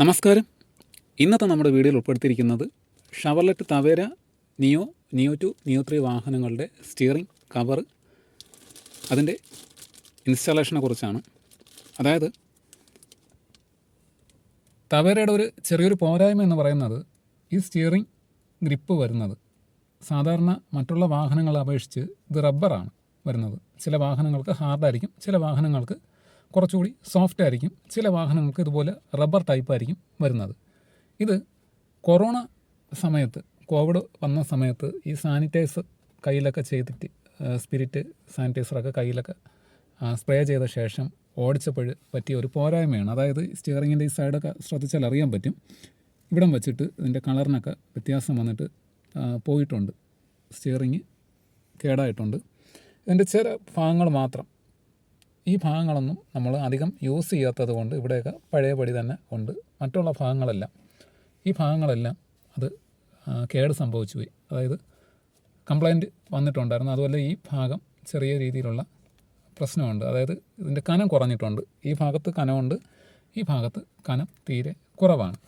നമസ്കാരം. ഇന്നത്തെ നമ്മുടെ വീഡിയോയിൽ ഉൾപ്പെടുത്തിയിരിക്കുന്നത് ഷവർലെറ്റ് തവേര നിയോ 2, നിയോ 3 വാഹനങ്ങളുടെ സ്റ്റിയറിംഗ് കവർ അതിൻ്റെ ഇൻസ്റ്റാളേഷനെ കുറിച്ചാണ്. അതായത് തവേരയുടെ ഒരു ചെറിയൊരു പോരായ്മ എന്ന് പറയുന്നത് ഈ സ്റ്റിയറിംഗ് ഗ്രിപ്പ് വരുന്നത് സാധാരണ മറ്റുള്ള വാഹനങ്ങളെ അപേക്ഷിച്ച് ഇത് റബ്ബറാണ് വരുന്നത്. ചില വാഹനങ്ങൾക്ക് ഹാർഡായിരിക്കും, ചില വാഹനങ്ങൾക്ക് കുറച്ചുകൂടി സോഫ്റ്റ് ആയിരിക്കും, ചില വാഹനങ്ങൾക്ക് ഇതുപോലെ റബ്ബർ ടൈപ്പായിരിക്കും വരുന്നത്. ഇത് കൊറോണ സമയത്ത്, കോവിഡ് വന്ന സമയത്ത് ഈ സാനിറ്റൈസർ കയ്യിലൊക്കെ ചെയ്തിട്ട് സ്പിരിറ്റ് സാനിറ്റൈസറൊക്കെ കയ്യിലൊക്കെ സ്പ്രേ ചെയ്ത ശേഷം ഓടിച്ചപ്പോൾ പറ്റിയ ഒരു പോരായ്മയാണ്. അതായത് സ്റ്റിയറിങ്ങിൻ്റെ ഈ സൈഡൊക്കെ ശ്രദ്ധിച്ചാൽ അറിയാൻ പറ്റും, ഇവിടം വെച്ചിട്ട് ഇതിൻ്റെ കളറിനൊക്കെ വ്യത്യാസം വന്നിട്ട് പോയിട്ടുണ്ട്, സ്റ്റിയറിങ് കേടായിട്ടുണ്ട്. ഇതിൻ്റെ ചില ഭാഗങ്ങൾ മാത്രം, ഈ ഭാഗങ്ങളൊന്നും നമ്മൾ അധികം യൂസ് ചെയ്യാത്തത് കൊണ്ട് ഇവിടെയൊക്കെ പഴയപടി തന്നെ ഉണ്ട്. മറ്റുള്ള ഭാഗങ്ങളെല്ലാം, ഈ ഭാഗങ്ങളെല്ലാം അത് കേട് സംഭവിച്ചു പോയി, അതായത് കംപ്ലൈൻറ്റ് വന്നിട്ടുണ്ടായിരുന്നു. അതുപോലെ ഈ ഭാഗം ചെറിയ രീതിയിലുള്ള പ്രശ്നമുണ്ട്, അതായത് ഇതിൻ്റെ കനം കുറഞ്ഞിട്ടുണ്ട്. ഈ ഭാഗത്ത് കനമുണ്ട്, ഈ ഭാഗത്ത് കനം തീരെ കുറവാണ്.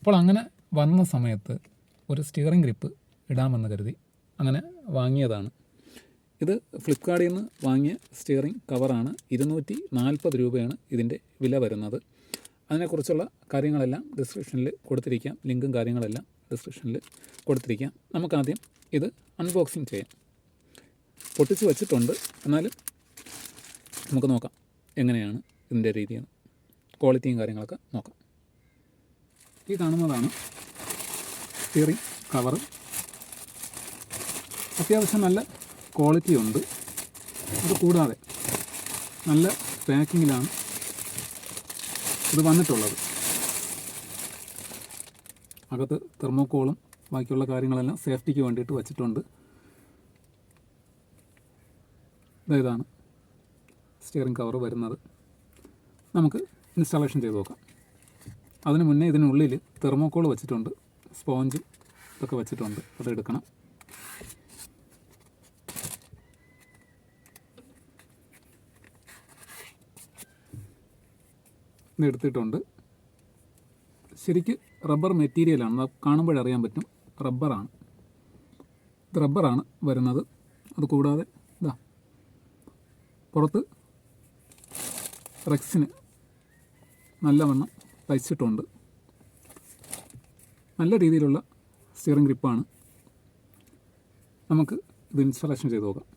അപ്പോൾ അങ്ങനെ വന്ന സമയത്ത് ഒരു സ്റ്റിയറിംഗ് ഗ്രിപ്പ് ഇടാമെന്ന് കരുതി അങ്ങനെ വാങ്ങിയതാണ്. ഇത് ഫ്ലിപ്കാർട്ടിൽ നിന്ന് വാങ്ങിയ സ്റ്റിയറിംഗ് കവറാണ്. 240 രൂപയാണ് ഇതിൻ്റെ വില വരുന്നത്. അതിനെക്കുറിച്ചുള്ള കാര്യങ്ങളെല്ലാം ഡിസ്ക്രിപ്ഷനിൽ കൊടുത്തിരിക്കാം, ലിങ്കും കാര്യങ്ങളെല്ലാം ഡിസ്ക്രിപ്ഷനിൽ കൊടുത്തിരിക്കാം. നമുക്കാദ്യം ഇത് അൺബോക്സിങ് ചെയ്യാം. പൊട്ടിച്ച് വച്ചിട്ടുണ്ട്, എന്നാലും നമുക്ക് നോക്കാം എങ്ങനെയാണ് ഇതിൻ്റെ രീതിയാണ്, ക്വാളിറ്റിയും കാര്യങ്ങളൊക്കെ നോക്കാം. ഈ കാണുന്നതാണ് സ്റ്റിയറിംഗ് കവറ്. അത്യാവശ്യം നല്ല ക്വാളിറ്റി ഉണ്ട്. അത് കൂടാതെ നല്ല പാക്കിങ്ങിലാണ് ഇത് വന്നിട്ടുള്ളത്. അകത്ത് തെർമോക്കോളും ബാക്കിയുള്ള കാര്യങ്ങളെല്ലാം സേഫ്റ്റിക്ക് വേണ്ടിയിട്ട് വച്ചിട്ടുണ്ട്. ഇതാണ് സ്റ്റിയറിംഗ് കവർ വരുന്നത്. നമുക്ക് ഇൻസ്റ്റാളേഷൻ ചെയ്ത് നോക്കാം. അതിന് മുന്നേ ഇതിനുള്ളിൽ തെർമോക്കോൾ വെച്ചിട്ടുണ്ട്, സ്പോഞ്ച് ഇതൊക്കെ വെച്ചിട്ടുണ്ട്, അതെടുക്കണം. എടുത്തിട്ടുണ്ട്. ശരിക്ക് റബ്ബർ മെറ്റീരിയലാണ്, അത് കാണുമ്പോഴറിയാൻ പറ്റും റബ്ബറാണ്. ഇത് റബ്ബറാണ് വരുന്നത്. അതുകൂടാതെ ഇതാ പുറത്ത് റെക്സിന് നല്ലവണ്ണം തയ്ച്ചിട്ടുണ്ട്. നല്ല രീതിയിലുള്ള സ്റ്റിയറിംഗ് ഗ്രിപ്പാണ്. നമുക്ക് ഇത് ഇൻസ്റ്റാളേഷൻ ചെയ്ത് നോക്കാം.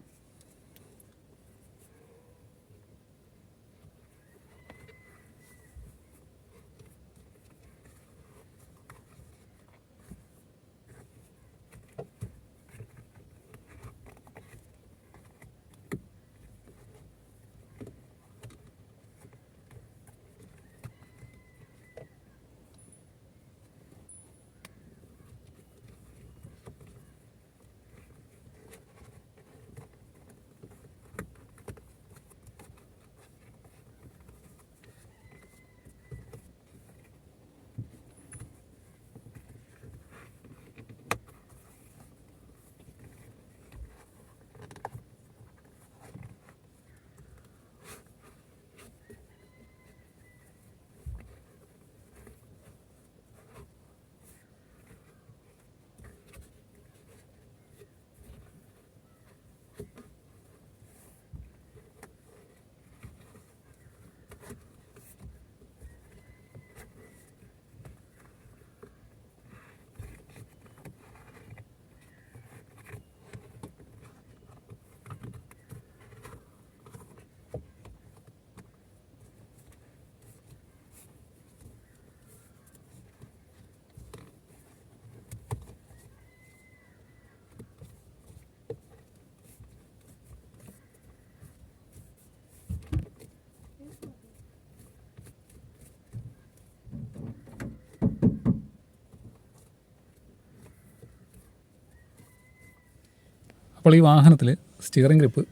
അപ്പോൾ ഈ വാഹനത്തിൽ സ്റ്റിയറിംഗ് ഗ്രിപ്പ്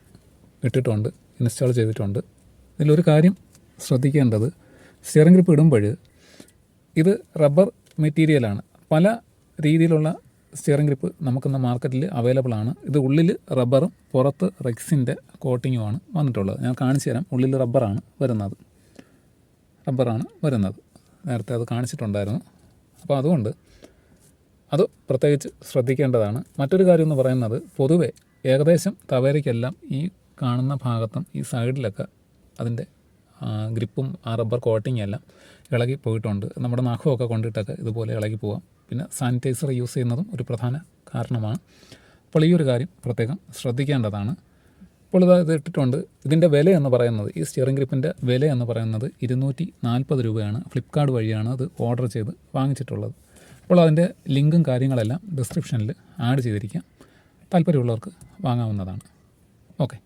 ഇട്ടിട്ടുണ്ട്, ഇൻസ്റ്റാൾ ചെയ്തിട്ടുണ്ട്. ഇതിലൊരു കാര്യം ശ്രദ്ധിക്കേണ്ടത്, സ്റ്റിയറിംഗ് ഗ്രിപ്പ് ഇടുമ്പോൾ ഇത് റബ്ബർ മെറ്റീരിയലാണ്. പല രീതിയിലുള്ള സ്റ്റിയറിംഗ് ഗ്രിപ്പ് നമുക്കിന്ന് മാർക്കറ്റിൽ അവൈലബിൾ ആണ്. ഇത് ഉള്ളിൽ റബ്ബറും പുറത്ത് റെക്സിൻ്റെ കോട്ടിങ്ങുമാണ് വന്നിട്ടുള്ളത്. ഞാൻ കാണിച്ചു തരാം. ഉള്ളിൽ റബ്ബറാണ് വരുന്നത്. നേരത്തെ അത് കാണിച്ചിട്ടുണ്ടായിരുന്നു. അപ്പോൾ അതുകൊണ്ട് അത് പ്രത്യേകിച്ച് ശ്രദ്ധിക്കേണ്ടതാണ്. മറ്റൊരു കാര്യം എന്ന് പറയുന്നത്, പൊതുവെ ഏകദേശം തവേരയ്ക്കെല്ലാം ഈ കാണുന്ന ഭാഗത്തും ഈ സൈഡിലൊക്കെ അതിൻ്റെ ഗ്രിപ്പും ആ റബ്ബർ കോട്ടിങ്ങും എല്ലാം ഇളകി പോയിട്ടുണ്ട്. നമ്മുടെ നഖമൊക്കെ കൊണ്ടിട്ടൊക്കെ ഇതുപോലെ ഇളകി പോവാം. പിന്നെ സാനിറ്റൈസർ യൂസ് ചെയ്യുന്നതും ഒരു പ്രധാന കാരണമാണ്. അപ്പോൾ ഈ ഒരു കാര്യം പ്രത്യേകം ശ്രദ്ധിക്കേണ്ടതാണ്. അപ്പോൾ ഇത് ഇട്ടിട്ടുണ്ട്. ഇതിൻ്റെ വില എന്ന് പറയുന്നത്, ഈ സ്റ്റിയറിംഗ് ഗ്രിപ്പിൻ്റെ വില എന്ന് പറയുന്നത് 240 രൂപയാണ്. ഫ്ലിപ്കാർട്ട് വഴിയാണ് അത് ഓർഡർ ചെയ്ത് വാങ്ങിച്ചിട്ടുള്ളത്. അപ്പോൾ അതിൻ്റെ ലിങ്കും കാര്യങ്ങളെല്ലാം ഡിസ്ക്രിപ്ഷനിൽ ആഡ് ചെയ്തിരിക്കാം. താല്പര്യമുള്ളവർക്ക് വാങ്ങാവുന്നതാണ്. ഓക്കെ.